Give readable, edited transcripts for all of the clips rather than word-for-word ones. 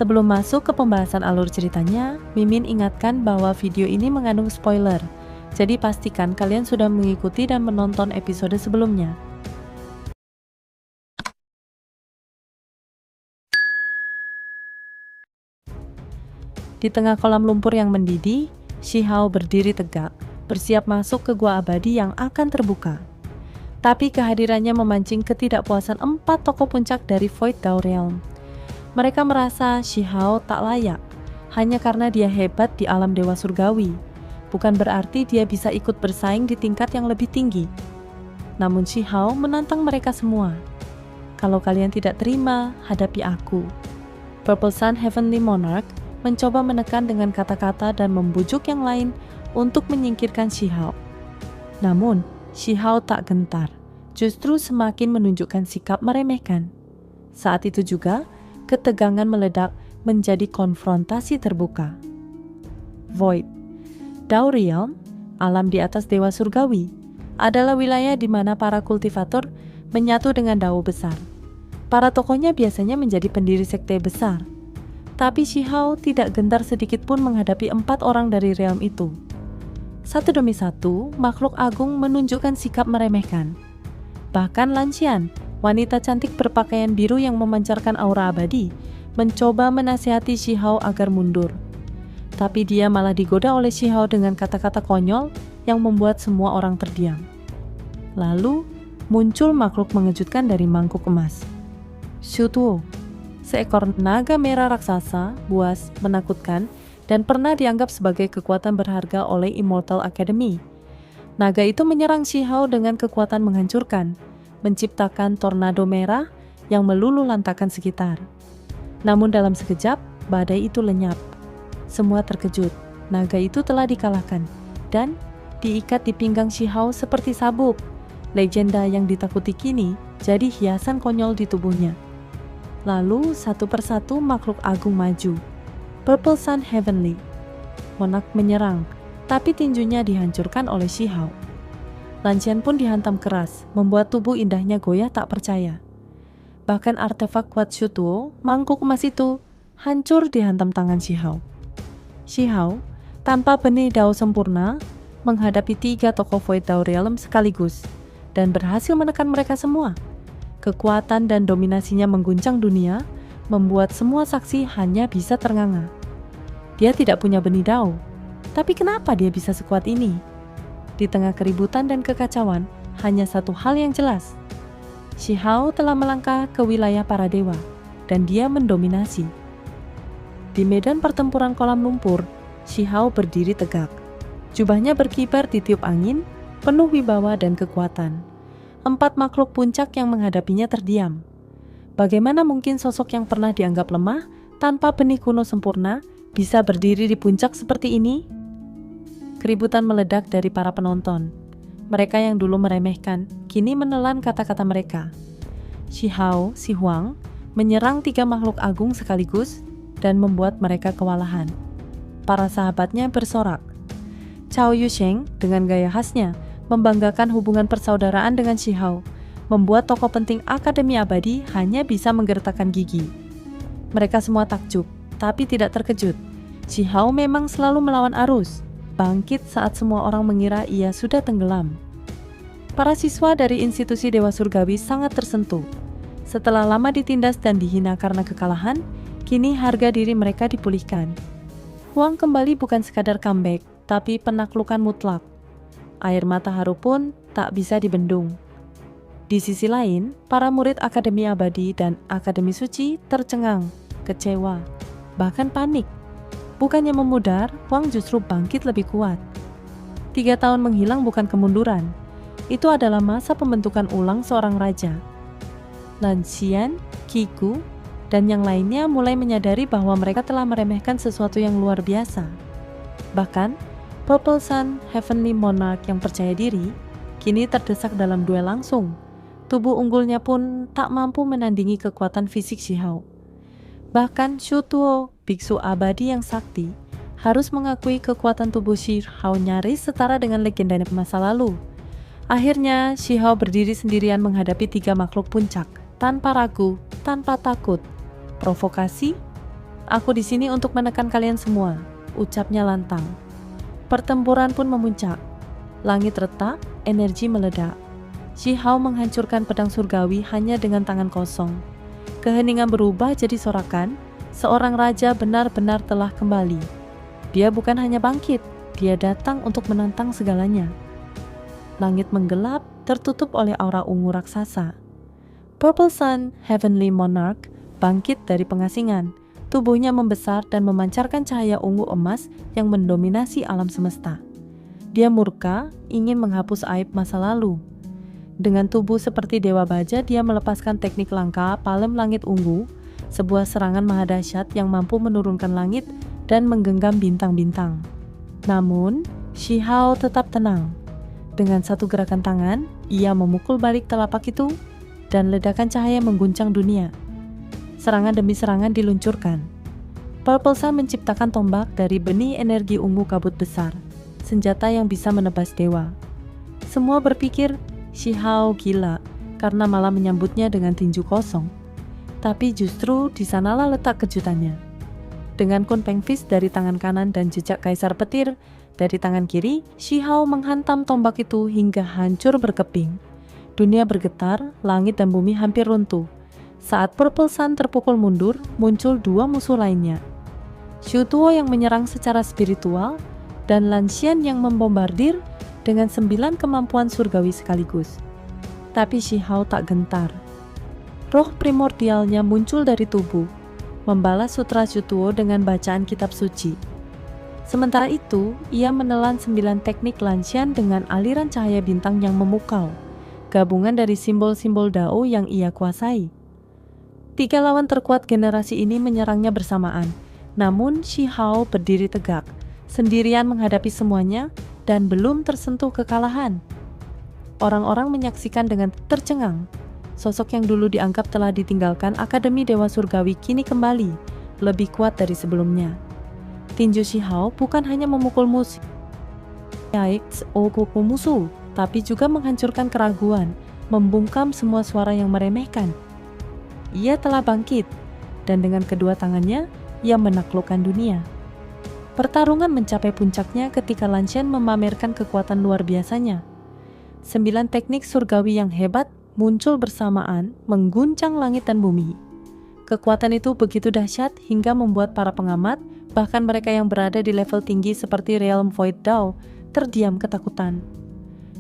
Sebelum masuk ke pembahasan alur ceritanya, Mimin ingatkan bahwa video ini mengandung spoiler. Jadi pastikan kalian sudah mengikuti dan menonton episode sebelumnya. Di tengah kolam lumpur yang mendidih, Shihao berdiri tegak, bersiap masuk ke gua abadi yang akan terbuka. Tapi kehadirannya memancing ketidakpuasan 4 tokoh puncak dari Void Dao Realm. Mereka merasa Shihao tak layak, hanya karena dia hebat di alam dewa surgawi. Bukan berarti dia bisa ikut bersaing di tingkat yang lebih tinggi. Namun Shihao menantang mereka semua. Kalau kalian tidak terima, hadapi aku. Purple Sun Heavenly Monarch mencoba menekan dengan kata-kata dan membujuk yang lain untuk menyingkirkan Shihao. Namun, Shihao tak gentar, justru semakin menunjukkan sikap meremehkan. Saat itu juga, ketegangan meledak menjadi konfrontasi terbuka. Void Dao Realm, alam di atas dewa surgawi, adalah wilayah di mana para kultivator menyatu dengan Dao besar. Para tokohnya biasanya menjadi pendiri sekte besar. Tapi Shihao tidak gentar sedikit pun menghadapi 4 orang dari realm itu. Satu demi satu, makhluk agung menunjukkan sikap meremehkan. Bahkan Lancian, wanita cantik berpakaian biru yang memancarkan aura abadi, mencoba menasihati Shihao agar mundur. Tapi dia malah digoda oleh Shihao dengan kata-kata konyol yang membuat semua orang terdiam. Lalu, muncul makhluk mengejutkan dari mangkuk emas. Shutuo, seekor naga merah raksasa, buas, menakutkan, dan pernah dianggap sebagai kekuatan berharga oleh Immortal Academy. Naga itu menyerang Shihao dengan kekuatan menghancurkan, menciptakan tornado merah yang meluluhlantakkan sekitar. Namun dalam sekejap, badai itu lenyap. Semua terkejut, naga itu telah dikalahkan, dan diikat di pinggang Shihao seperti sabuk. Legenda yang ditakuti kini jadi hiasan konyol di tubuhnya. Lalu satu persatu makhluk agung maju. Purple Sun Heavenly Monarch menyerang, tapi tinjunya dihancurkan oleh Shihao. Lancian pun dihantam keras, membuat tubuh indahnya goyah tak percaya. Bahkan artefak kuat Shutuo, mangkuk emas itu, hancur dihantam tangan Shihao. Shihao, tanpa benih Dao sempurna, menghadapi 3 tokoh Void Dao Realm sekaligus, dan berhasil menekan mereka semua. Kekuatan dan dominasinya mengguncang dunia, membuat semua saksi hanya bisa ternganga. Dia tidak punya benih Dao, tapi kenapa dia bisa sekuat ini? Di tengah keributan dan kekacauan, hanya satu hal yang jelas. Shihao telah melangkah ke wilayah para dewa, dan dia mendominasi. Di medan pertempuran kolam lumpur, Shihao berdiri tegak. Jubahnya berkibar ditiup angin, penuh wibawa dan kekuatan. 4 makhluk puncak yang menghadapinya terdiam. Bagaimana mungkin sosok yang pernah dianggap lemah, tanpa benih kuno sempurna, bisa berdiri di puncak seperti ini? Keributan meledak dari para penonton. Mereka yang dulu meremehkan, kini menelan kata-kata mereka. Shihao, si Huang, menyerang 3 makhluk agung sekaligus, dan membuat mereka kewalahan. Para sahabatnya bersorak. Cao Yusheng dengan gaya khasnya membanggakan hubungan persaudaraan dengan Shihao, membuat tokoh penting Akademi Abadi hanya bisa menggertakkan gigi. Mereka semua takjub, tapi tidak terkejut. Shihao memang selalu melawan arus, bangkit saat semua orang mengira ia sudah tenggelam. Para siswa dari institusi Dewa Surgawi sangat tersentuh. Setelah lama ditindas dan dihina karena kekalahan, kini harga diri mereka dipulihkan. Huang kembali bukan sekadar comeback, tapi penaklukan mutlak. Air mata haru pun tak bisa dibendung. Di sisi lain, para murid Akademi Abadi dan Akademi Suci tercengang, kecewa, bahkan panik. Bukannya memudar, Huang justru bangkit lebih kuat. 3 tahun menghilang bukan kemunduran. Itu adalah masa pembentukan ulang seorang raja. Lancian, Kiku, dan yang lainnya mulai menyadari bahwa mereka telah meremehkan sesuatu yang luar biasa. Bahkan, Purple Sun Heavenly Monarch yang percaya diri, kini terdesak dalam duel langsung. Tubuh unggulnya pun tak mampu menandingi kekuatan fisik Shihao. Bahkan Shutuo, biksu abadi yang sakti, harus mengakui kekuatan tubuh Shihao nyaris setara dengan legenda masa lalu. Akhirnya, Shihao berdiri sendirian menghadapi 3 makhluk puncak, tanpa ragu, tanpa takut. Provokasi? Aku di sini untuk menekan kalian semua, ucapnya lantang. Pertempuran pun memuncak. Langit retak, energi meledak. Shi Hao menghancurkan pedang surgawi hanya dengan tangan kosong. Keheningan berubah jadi sorakan, seorang raja benar-benar telah kembali. Dia bukan hanya bangkit, dia datang untuk menantang segalanya. Langit menggelap, tertutup oleh aura ungu raksasa. Purple Sun, Heavenly Monarch, bangkit dari pengasingan. Tubuhnya membesar dan memancarkan cahaya ungu emas yang mendominasi alam semesta. Dia murka, ingin menghapus aib masa lalu. Dengan tubuh seperti Dewa Baja, dia melepaskan teknik langka Palem Langit Ungu, sebuah serangan mahadahsyat yang mampu menurunkan langit dan menggenggam bintang-bintang. Namun, Shi Hao tetap tenang. Dengan satu gerakan tangan, ia memukul balik telapak itu, dan ledakan cahaya mengguncang dunia. Serangan demi serangan diluncurkan. Purple Sun menciptakan tombak dari benih energi ungu kabut besar, senjata yang bisa menebas dewa. Semua berpikir Shi Hao gila karena malah menyambutnya dengan tinju kosong. Tapi justru di sanalah letak kejutannya. Dengan Kunpeng Fist dari tangan kanan dan jejak Kaisar Petir dari tangan kiri, Shi Hao menghantam tombak itu hingga hancur berkeping. Dunia bergetar, langit dan bumi hampir runtuh. Saat Purple Sun terpukul mundur, muncul dua musuh lainnya. Shu Tuo yang menyerang secara spiritual, dan Lan Xian yang membombardir dengan 9 kemampuan surgawi sekaligus. Tapi Shi Hao tak gentar. Roh primordialnya muncul dari tubuh, membalas sutra Shu Tuo dengan bacaan kitab suci. Sementara itu, ia menelan 9 teknik Lan Xian dengan aliran cahaya bintang yang memukau, gabungan dari simbol-simbol Dao yang ia kuasai. 3 lawan terkuat generasi ini menyerangnya bersamaan, namun Shi Hao berdiri tegak, sendirian menghadapi semuanya dan belum tersentuh kekalahan. Orang-orang menyaksikan dengan tercengang. Sosok yang dulu dianggap telah ditinggalkan Akademi Dewa Surgawi kini kembali, lebih kuat dari sebelumnya. Tinju Shi Hao bukan hanya memukul musuh, tapi juga menghancurkan keraguan, membungkam semua suara yang meremehkan. Ia telah bangkit, dan dengan kedua tangannya, ia menaklukkan dunia. Pertarungan mencapai puncaknya ketika Lan Xian memamerkan kekuatan luar biasanya. 9 teknik surgawi yang hebat muncul bersamaan, mengguncang langit dan bumi. Kekuatan itu begitu dahsyat hingga membuat para pengamat, bahkan mereka yang berada di level tinggi seperti Realm Void Dao, terdiam ketakutan.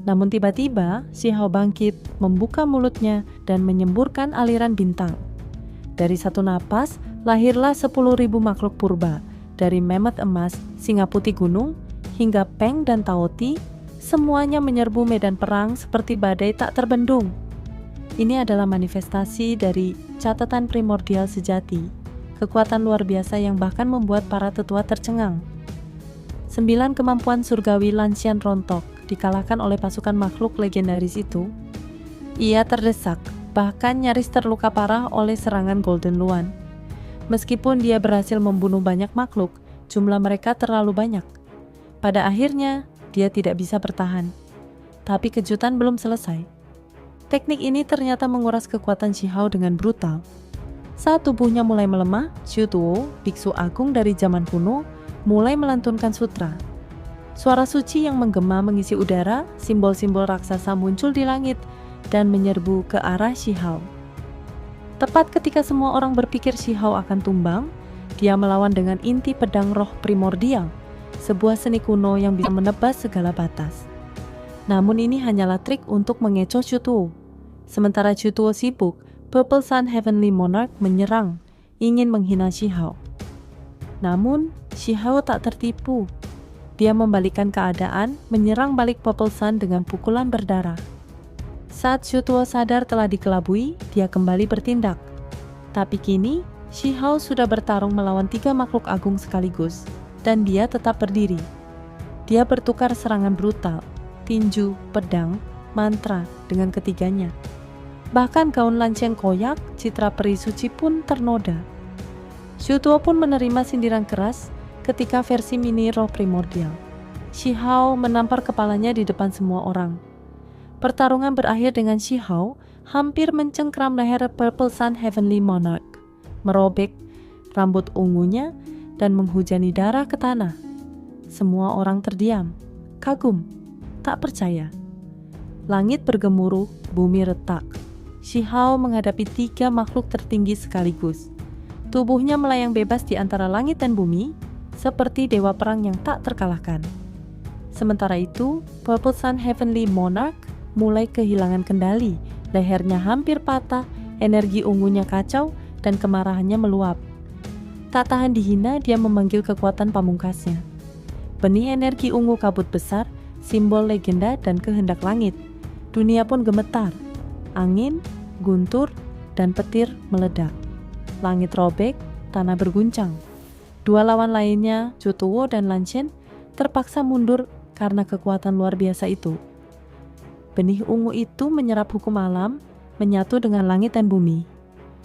Namun tiba-tiba, Shi Hao bangkit, membuka mulutnya, dan menyemburkan aliran bintang. Dari satu napas, lahirlah 10.000 makhluk purba, dari Mammoth emas, singa putih gunung, hingga Peng dan Taoti, semuanya menyerbu medan perang seperti badai tak terbendung. Ini adalah manifestasi dari catatan primordial sejati, kekuatan luar biasa yang bahkan membuat para tetua tercengang. 9 kemampuan surgawi Lan Xian rontok, dikalahkan oleh pasukan makhluk legendaris itu. Ia terdesak, bahkan nyaris terluka parah oleh serangan Golden Luan. Meskipun dia berhasil membunuh banyak makhluk, jumlah mereka terlalu banyak. Pada akhirnya, dia tidak bisa bertahan. Tapi kejutan belum selesai. Teknik ini ternyata menguras kekuatan Shi Hao dengan brutal. Saat tubuhnya mulai melemah, Shu Tuo, biksu agung dari zaman kuno, mulai melantunkan sutra. Suara suci yang menggema mengisi udara, simbol-simbol raksasa muncul di langit dan menyerbu ke arah Shi Hao. Tepat ketika semua orang berpikir Shi Hao akan tumbang, dia melawan dengan inti pedang roh primordial, sebuah seni kuno yang bisa menebas segala batas. Namun ini hanyalah trik untuk mengecoh Shu Tuo. Sementara Shu Tuo sibuk, Purple Sun Heavenly Monarch menyerang, ingin menghina Shi Hao. Namun, Shi Hao tak tertipu. Dia membalikkan keadaan, menyerang balik Purple Sun dengan pukulan berdarah. Saat Shu Tuo sadar telah dikelabui, dia kembali bertindak. Tapi kini, Shi Hao sudah bertarung melawan 3 makhluk agung sekaligus, dan dia tetap berdiri. Dia bertukar serangan brutal, tinju, pedang, mantra dengan ketiganya. Bahkan gaun Lan Xian koyak, citra peri suci pun ternoda. Shu Tuo pun menerima sindiran keras ketika versi mini roh primordial. Shi Hao menampar kepalanya di depan semua orang. Pertarungan berakhir dengan Shi Hao hampir mencengkram leher Purple Sun Heavenly Monarch, merobek rambut ungunya, dan menghujani darah ke tanah. Semua orang terdiam, kagum, tak percaya. Langit bergemuruh, bumi retak. Shihao menghadapi 3 makhluk tertinggi sekaligus. Tubuhnya melayang bebas di antara langit dan bumi, seperti dewa perang yang tak terkalahkan. Sementara itu, Purple Sun Heavenly Monarch mulai kehilangan kendali. Lehernya hampir patah, energi ungunya kacau, dan kemarahannya meluap. Tak tahan dihina, dia memanggil kekuatan pamungkasnya. Benih energi ungu kabut besar, simbol legenda dan kehendak langit. Dunia pun gemetar. Angin, guntur, dan petir meledak. Langit robek, tanah berguncang. 2 lawan lainnya, Chutuo dan Lanshen, terpaksa mundur karena kekuatan luar biasa itu. Benih ungu itu menyerap hukum alam, menyatu dengan langit dan bumi.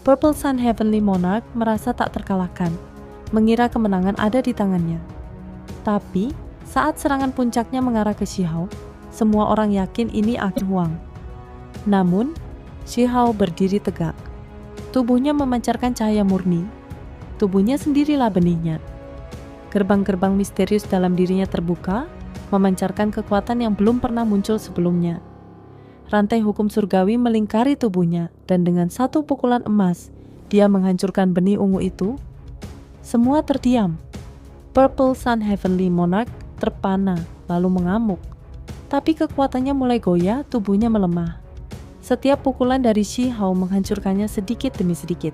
Purple Sun Heavenly Monarch merasa tak terkalahkan, mengira kemenangan ada di tangannya. Tapi, saat serangan puncaknya mengarah ke Shihao, semua orang yakin ini akhir Huang. Namun, Shihao berdiri tegak. Tubuhnya memancarkan cahaya murni. Tubuhnya sendirilah benihnya. Gerbang-gerbang misterius dalam dirinya terbuka, memancarkan kekuatan yang belum pernah muncul sebelumnya. Rantai hukum surgawi melingkari tubuhnya, dan dengan satu pukulan emas, dia menghancurkan benih ungu itu. Semua terdiam. Purple Sun Heavenly Monarch terpana, lalu mengamuk. Tapi kekuatannya mulai goyah, tubuhnya melemah. Setiap pukulan dari Shihao menghancurkannya sedikit demi sedikit.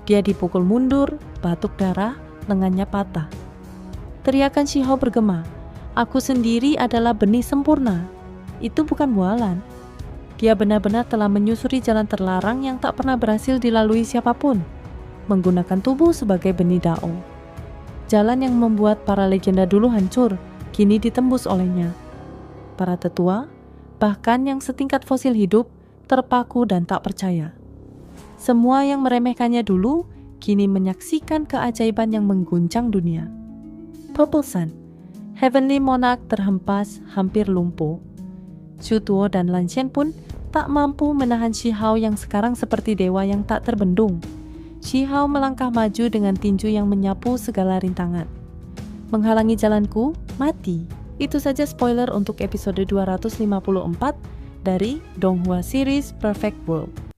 Dia dipukul mundur, batuk darah, lengannya patah. Teriakan Shihao bergema, "Aku sendiri adalah benih sempurna." Itu bukan bualan. Dia benar-benar telah menyusuri jalan terlarang yang tak pernah berhasil dilalui siapapun, menggunakan tubuh sebagai benih Dao. Jalan yang membuat para legenda dulu hancur, kini ditembus olehnya. Para tetua, bahkan yang setingkat fosil hidup, terpaku dan tak percaya. Semua yang meremehkannya dulu, kini menyaksikan keajaiban yang mengguncang dunia. Purple Sun Heavenly Monarch terhempas, hampir lumpuh. Chutuo dan Lanshen pun tak mampu menahan Shihao yang sekarang seperti dewa yang tak terbendung. Shihao melangkah maju dengan tinju yang menyapu segala rintangan. "Menghalangi jalanku, mati." Itu saja spoiler untuk episode 254 dari Donghua series Perfect World.